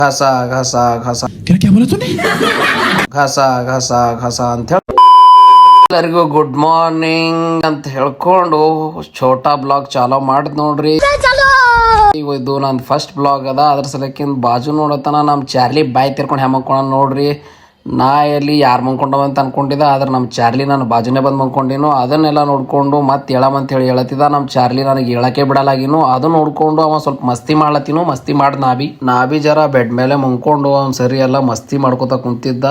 घसा घसा घसा घसा घसा घಸ ಅಂತ ಹೇಳಿ ಎಲ್ಲರಿಗೂ ಗುಡ್ ಮಾರ್ನಿಂಗ್ ಅಂತ ಹೇಳ್ಕೊಂಡು ಛೋಟಾ ಬ್ಲಾಗ್ ಚಾಲೋ ಮಾಡಿದ್ ನೋಡ್ರಿ. ಇದು ನಂದು ಫಸ್ಟ್ ಬ್ಲಾಗ್ ಅದ. ಅದ್ರ ಸಲಕ್ಕಿಂತ ಬಾಜು ನೋಡತನ ನಮ್ಮ ಚಾರ್ಲಿ ಬಾಯ್ ತಿರ್ಕೊಂಡು ಹೆಮ್ಮಕೊಂಡ ನೋಡ್ರಿ. ನಾ ಎಲ್ಲಿ ಯಾರು ಮಂಕೊಂಡವ ಅಂತ ಅನ್ಕೊಂಡಿದ್ದ, ಆದ್ರೆ ನಮ್ಮ ಚಾರ್ಲಿ ನಾನು ಬಾಜುನೇ ಬಂದು ಮಂಕೊಂಡಿನು. ಅದನ್ನೆಲ್ಲ ನೋಡ್ಕೊಂಡು ಮತ್ತೆ ಹೇಳಮಂತ ಹೇಳಿ ಹೇಳತ್ತಿದ್ದ. ನಮ್ಮ ಚಾರ್ಲಿ ನನಗೆ ಹೇಳಕ್ಕೆ ಬಿಡಲಾಗಿನು. ಅದು ನೋಡ್ಕೊಂಡು ಅವ ಸ್ವಲ್ಪ ಮಸ್ತಿ ಮಾಡ್ಲತ್ತಿನು. ಮಸ್ತಿ ಮಾಡಿ ನಾ ಬಿ ಜರ ಬೆಡ್ ಮೇಲೆ ಮಂಕೊಂಡು ಅವ್ನು ಸರಿ ಎಲ್ಲ ಮಸ್ತಿ ಮಾಡ್ಕೋತ ಕುಂತಿದ್ದ.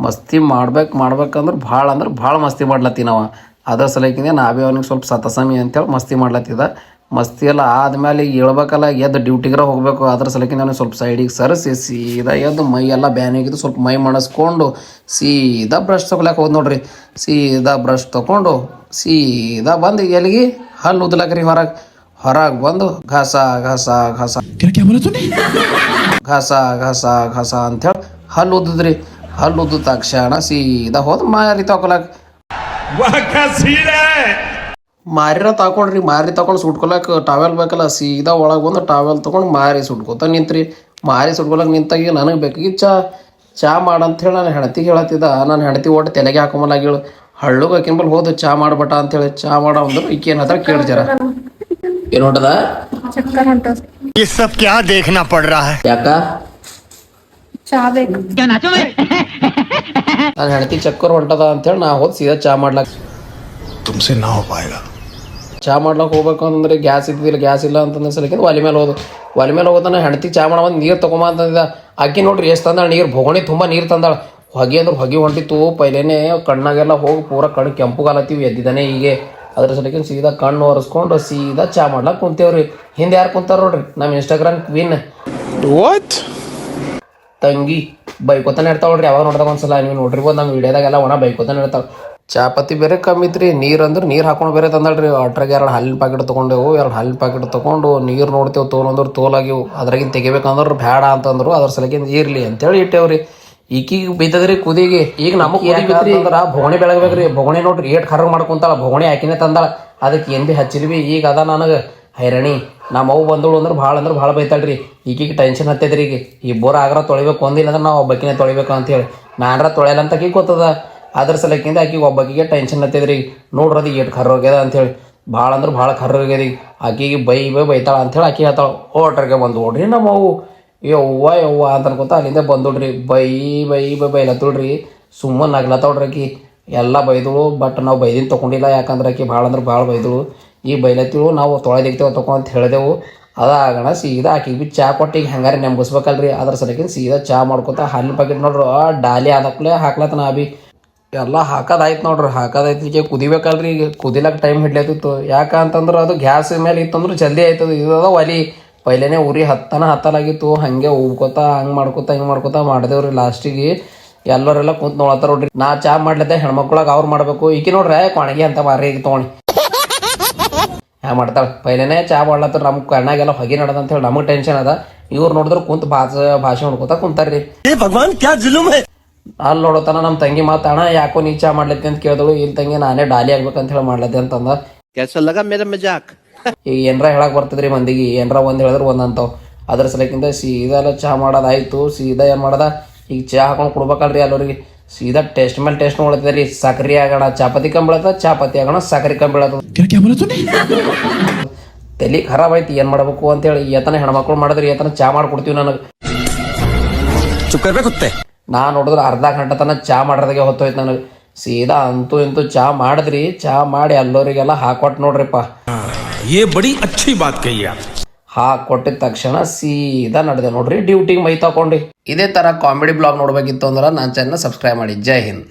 ಮಸ್ತಿ ಮಾಡ್ಬೇಕಂದ್ರೆ ಭಾಳ ಮಸ್ತಿ ಮಾಡ್ಲತ್ತಿನವ. ಅದ್ರ ಸಲಕಿಂದ ನಾ ಬಿ ಅವನಿಗೆ ಸ್ವಲ್ಪ ಸತಸಮಿ ಅಂತೇಳಿ ಮಸ್ತಿ ಮಾಡ್ಲತ್ತಿದ್ದ. ಮಸ್ತಿ ಎಲ್ಲ ಆದಮೇಲೆ ಹೇಳ್ಬೇಕಲ್ಲ ಎದ್ದು ಡ್ಯೂಟಿಗ್ರ ಹೋಗಬೇಕು. ಅದ್ರ ಸಲಕಿಂದ ಅವನಿಗೆ ಸ್ವಲ್ಪ ಸೈಡಿಗೆ ಸರಿಸಿ ಸೀದಾ ಎದ್ದು ಮೈ ಎಲ್ಲ ಬ್ಯಾನಾಗಿದ್ದು ಸ್ವಲ್ಪ ಮೈ ಮಣಸ್ಕೊಂಡು ಸೀದಾ ಬ್ರಷ್ ತೊಗೊಳಕ್ಕೆ ಹೋದ್ ನೋಡ್ರಿ. ಸೀದಾ ಬ್ರಷ್ ತೊಗೊಂಡು ಸೀದಾ ಬಂದು ಎಲ್ಲಿಗೆ ಹಲ್ಲು ಉದ್ಲಕ್ರಿ ಹೊರಗೆ ಬಂದು ಘಸ ಘಸ ಘಸ ಘಸ ಘಸ ಘಸ ಅಂಥೇಳಿ ಹಲ್ಲು ಉದ್ದಿದ್ರಿ. ಹಲ್ಲು ಉದ್ದ ತಕ್ಷಣ ಸೀದಾ ಹೋದ್ ಮಾರಿ ತಗೊಳಕ್ ಮಾರಿನ ತಗೊಂಡ್ರಿ. ಮಾರಿ ತಗೊಂಡು ಸುಟ್ಕೊಳಕ್ಕೆ ಟಾವೆಲ್ ಬೇಕಲ್ಲ. ಸೀದಾ ಒಳಗೆ ಬಂದು ಟಾವೆಲ್ ತೊಗೊಂಡು ಮಾರಿ ಸುಟ್ಕೋತ ನಿಂತ್ರಿ. ಮಾರಿ ಸುಟ್ಕೊಳಕ್ಕೆ ನಿಂತಾಗ ನನಗೆ ಬೇಕಾಗಿ ಚಾ ಮಾಡಂಥೇಳಿ ನಾನು ಹೆಂಡತಿಗೆ ಹೇಳತ್ತಿದ್ದ. ನಾನು ಹೆಂಡತಿ ಒಟ್ಟು ತಲೆಗೆ ಹಾಕೊಂಬಲಾಗಿಳು ಹಳ್ಳುಗೆ ಹಾಕಿಂಬಲ್ ಹೋದು ಚಾ ಮಾಡ್ಬಟ ಅಂತೇಳಿ ಚಾ ಮಾಡ ಅಂದ್ರೆ ಈಕೇನು ಹತ್ರ ಕೇಳಿ ಜರ ಏನು ಹೊಂಟದ ಯಾಕ ನಾನು ಹೆಂಡತಿ ಚಕ್ಕರ್ ಹೊಂಟದ ಅಂತೇಳಿ ನಾ ಹೋದ್ ಸೀದಾ ಚಾ ಮಾಡ್ಲಾಕ ಚಾ ಮಾಡ್ಲಾಕ ಹೋಗ್ಬೇಕು ಅಂತಂದ್ರೆ ಗ್ಯಾಸ್ ಇದ್ದಿಲ್ಲ. ಗ್ಯಾಸ್ ಇಲ್ಲ ಅಂತಂದ್ರೆ ಸಲಕ್ಕೆ ಒಲೆ ಮೇಲೆ ಹೋಗೋದನ್ನ ಹೆಂಡತಿ ಚಾ ಮಾಡೋ ನೀರು ತೊಗೊಂಬ ಅಂತಂದ. ಆಕಿ ನೋಡ್ರಿ ಎಷ್ಟು ತಂದಾಳ ನೀರು. ಭೋಗಣಿ ತುಂಬ ನೀರು ತಂದಾಳ. ಹೊಗೆ ಅಂದ್ರೆ ಹೊಗೆ ಹೊಂಟಿತ್ತು. ಪೈಲೇನೆ ಕಣ್ಣಾಗೆಲ್ಲ ಹೋಗಿ ಪೂರ ಕಣ್ಣು ಕೆಂಪುಗಾಲತ್ತೀವಿ ಎದ್ದಿದ್ದಾನೆ ಹೀಗೆ. ಅದ್ರ ಸಲಕ್ಕೆ ಸೀದಾ ಕಣ್ಣು ಒರೆಸ್ಕೊಂಡು ಸೀದಾ ಚಾ ಮಾಡ್ಲಾಕ ಕುಂತೇವ್ರಿ. ಹಿಂದೆ ಯಾರು ಕುಂತಾರ ನೋಡ್ರಿ, ನಮ್ಮ ಇನ್ಸ್ಟಾಗ್ರಾಮ್ ಕ್ವೀನ್ ತಂಗಿ ಬೈಕೋತಾನೆ ಇರ್ತಾವ ನೋಡ್ರಿ. ಯಾವಾಗ ನೋಡ್ದಾಗ ಒಂದ್ಸಲ ನೀವು ನೋಡಿರ್ಬೋದು ನಮ್ಮ ವಿಡಿಯೋದಾಗೆಲ್ಲ ಒಣ ಬೈಕೋತಾನೆ ಇರ್ತಾವೆ. ಚಾಪತಿ ಬೇರೆ ಕಮ್ಮಿ ಇತ್ರಿ. ನೀರು ಅಂದ್ರೆ ನೀರು ಹಾಕೊಂಡು ಬೇರೆ ತಂದಳ್ರಿ. ಅಟ್ರಾಗ 2 ಹಾಲಿನ ಪ್ಯಾಕೆಟ್ ತೊಗೊಂಡೆವು. 2 ಹಾಲಿನ ಪ್ಯಾಕೆಟ್ ತೊಗೊಂಡು ನೀರು ನೋಡ್ತೇವೆ ತೋಲಂದ್ರೆ ತೋಲಾಗಿವು. ಅದ್ರಾಗಿನ ತೆಗಿಬೇಕಂದ್ರೆ ಬೇಡ ಅಂತಂದ್ರು. ಅದ್ರ ಸಲಕಿಂದ ಇರ್ಲಿ ಅಂತೇಳಿ ಇಟ್ಟೇವ್ರಿ. ಈಕಿಗೆ ಬೈತದ್ರಿ ಕುದಿಗೆ. ಈಗ ನಮಗೆ ಕುದಿ ಬಿತ್ರಿ ಅಂದ್ರೆ ಭೋಗಣಿ ಬೆಳಗ್ಬೇಕ್ರಿ. ಭೋಗಣಿ ನೋಡ್ರಿ ಏಟ್ ಖರ್ಗ್ ಮಾಡ್ಕೊಂತಾಳ. ಭೋಗಣಿ ಹಾಕಿನೇ ತಂದಾಳ. ಅದಕ್ಕೆ ಏನು ಭೀ ಹಚ್ಚಿಲ್ವಿ. ಈಗ ಅದ ನನಗೆ ಹೈರಾಣಿ. ನಮ್ಮ ಅವು ಬಂದಳು ಅಂದ್ರೆ ಭಾಳ ಬೈತಾಳ್ರಿ. ಈಗೀಗ ಟೆನ್ಷನ್ ಹತ್ತೈತ್ರಿ. ಈಗ ಇಬ್ಬರು ಆಗ್ರ ತೊಳಿಬೇಕು ಒಂದಿಲ್ಲ ಅಂದ್ರೆ ನಾವು ಒಬ್ಬಕಿನೇ ತೊಳಿಬೇಕು ಅಂತೇಳಿ. ನಾನ್ರ ತೊಳೆಯಲ್ಲ ಅಂತ ಆಕಿಗೆ ಗೊತ್ತದ. ಅದ್ರ ಸಲಕ್ಕಿಂದ ಆಕಿಗೆ ಒಬ್ಬಕಿಗೆ ಟೆನ್ಷನ್ ಹತ್ತೈತ್ರಿ. ನೋಡ್ರಿ ಅದು ಏಟ್ ಖರ್ರ ಹೋಗ್ಯದ ಅಂತೇಳಿ. ಭಾಳ ಖರ್ರ ಹೋಗ್ಯದ. ಈಗ ಆಕಿಗೆ ಬೈತಾಳ ಅಂತೇಳಿ ಆಕಿ ಹೇಳ್ತಾಳ. ಓಟ್ರಿಗೆ ಬಂದು ನೋಡ್ರಿ ನಮ್ಮ ಅವು ಯವ್ವ ಅಂತ ಅನ್ಕೋತ ಅಲ್ಲಿಂದ ಬಂದುಡ್ರಿ. ಬೈಲತ್ತಳ್ರಿ. ಸುಮ್ಮನೆ ನಗ್ಲತ್ತವ್ರಿ ಆಕಿ. ಎಲ್ಲ ಬೈದಳು. ಬಟ್ ನಾವು ಬೈದಿನ ತೊಗೊಂಡಿಲ್ಲ. ಯಾಕಂದ್ರೆ ಆಕಿ ಭಾಳ ಬೈದಳು. ಈಗ ಬೈಲತ್ತಿಳು. ನಾವು ತೊಳೆದಿಕ್ತೇವೆ ಅಂತ ಹೇಳಿದೆವು. ಅದಾಗಣ ಸೀದಾ ಆಕಿಗೆ ಭೀ ಚಾ ಕೊಟ್ಟು ಈಗ ಹೆಂಗಾರೆ ನೆಂಬಸ್ಬೇಕಲ್ರಿ. ಅದ್ರ ಸಲಕಿಂದ ಸೀದಾ ಚಾ ಮಾಡ್ಕೊತ ಹಾಲಿನ ಪ್ಯಾಕೆಟ್ ನೋಡ್ರಿ ಡಾಲಿ ಆದಕ್ಲೆ ಹಾಕ್ಲತ್ತ. ನಾ ಬಿ ಎಲ್ಲ ಹಾಕೋದಾಯ್ತು ನೋಡ್ರಿ. ಹಾಕೋದೈತಿ ಈಗ ಕುದಿಬೇಕಲ್ರಿ. ಈಗ ಕುದಿಲಕ್ಕೆ ಟೈಮ್ ಹಿಡ್ಲತ್ತಿತ್ತು. ಯಾಕಂತಂದ್ರೆ ಅದು ಗ್ಯಾಸ್ ಮೇಲೆ ಇತ್ತಂದ್ರೆ ಜಲ್ದಿ ಆಯ್ತದ. ಇದದ ಒಲಿ ಪೈಲೇನೆ ಉರಿ ಹತ್ತಲಾಗಿತ್ತು. ಹಾಗೆ ಉಬ್ಕೋತ ಹಿಂಗೆ ಮಾಡ್ಕೋತ ಮಾಡಿದೆವ್ರಿ. ಲಾಸ್ಟಿಗೆ ಎಲ್ಲರೆಲ್ಲ ಕುಂತು ನೋಡತ್ತಾರ ನೋಡ್ರಿ. ನಾ ಚಾ ಮಾಡ್ಲತ್ತೆ ಹೆಣ್ಮಕ್ಳಾಗ ಅವ್ರು ಮಾಡಬೇಕು. ಈಕಿ ನೋಡ್ರಿ ಕೊಣಗಿ ಅಂತ ಮಾರಿ ಈಗ ತೊಗೊಂಡು ಮಾಡ್ತಾಳೆ. ಪೈಲೇನೆ ಚಾ ಮಾಡ್ಲತ್ತಾರ. ನಮ್ಮ ಕಣ್ಣಾಗೆಲ್ಲ ಹೊಗೆ ನಡದ ಅಂತ ಹೇಳಿ ನಮಗೆ ಟೆನ್ಷನ್ ಅದ. ಇವ್ರು ನೋಡಿದ್ರೆ ಕುಂತು ಭಾಷೆ ಮಾಡ್ಕೋತ ಕುಂತಾರ್ರಿ. ಅಲ್ಲಿ ನೋಡೋತನ ನಮ್ಮ ತಂಗಿ ಮಾತಾಣ ಯಾಕೋ ನೀ ಚಾ ಮಾಡ್ಲತ್ತಿ ಅಂತ ಕೇಳಿದಳು. ಇಲ್ಲಿ ತಂಗಿ ನಾನೇ ಡಾಲಿ ಆಗ್ಬೇಕಂತ ಹೇಳಿ ಮಾಡ್ಲತ್ತೆ ಅಂತಂದ. ಈಗ ಏನ್ರ ಹೇಳಕ್ ಬರ್ತದ್ರಿ ಮಂದಿಗೆ. ಏನ್ರ ಒಂದ್ ಹೇಳಿದ್ರೆ ಒಂದಂತಾವ್. ಅದ್ರ ಸಲಕಿಂದ ಸೀದಾ ಎಲ್ಲ ಚಾ ಮಾಡೋದಾಯ್ತು. ಸೀದಾ ಏನ್ ಮಾಡದ ಈಗ ಚಾ ಹಾಕೊಂಡು ಕೊಡ್ಬೇಕಲ್ರಿ ಎಲ್ಲರಿಗೆ. ಸೀದಾ ಟೇಸ್ಟ್ ಮೇಲೆ ಟೇಸ್ಟ್ ನೋಡ್ತದ್ರಿ. ಸಕ್ರಿ ಆಗೋಣ ಚಾಪತಿ ಕಂಬೀಳತ್ತ, ಚಾಪತಿ ಆಗೋಣ ಸಕ್ರಿ ಕಂಬೀಳತ್ತ. ತಲೆ ಖರಾಬ್ ಆಯ್ತು. ಏನ್ ಮಾಡ್ಬೇಕು ಅಂತೇಳಿ ಏತನ ಹೆಣ್ಮಕ್ಳು ಮಾಡಿದ್ರಿ ಏತನ ಚಾ ಮಾಡ್ಕೊಡ್ತೀವಿ ನನಗೆ. ನಾ ನೋಡಿದ್ರೆ ಅರ್ಧ ಗಂಟೆ ತನ ಚಾ ಮಾಡೋದಾಗೆ ಹೊತ್ತೋಯ್ತು ನನಗೆ. ಸೀದಾ ಅಂತೂ ಇಂತೂ ಚಾ ಮಾಡಿದ್ರಿ. ಚಾ ಮಾಡಿ ಎಲ್ಲರಿಗೆಲ್ಲ ಹಾಕೊಟ್ಟು ನೋಡ್ರಿಪ್ಪ. ಹಾಕೊಟ್ಟಿದ ತಕ್ಷಣ ಸೀದಾ ನಡೆದೆ ನೋಡ್ರಿ ಡ್ಯೂಟಿಗೆ ಮೈ ತಗೊಂಡು. ಇದೇ ತರ ಕಾಮಿಡಿ ಬ್ಲಾಗ್ ನೋಡ್ಬೇಕಿತ್ತು ಅಂದ್ರೆ ನನ್ನ ಚಾನಲ್ ಸಬ್ಸ್ಕ್ರೈಬ್ ಮಾಡಿ. ಜೈ ಹಿಂದ್.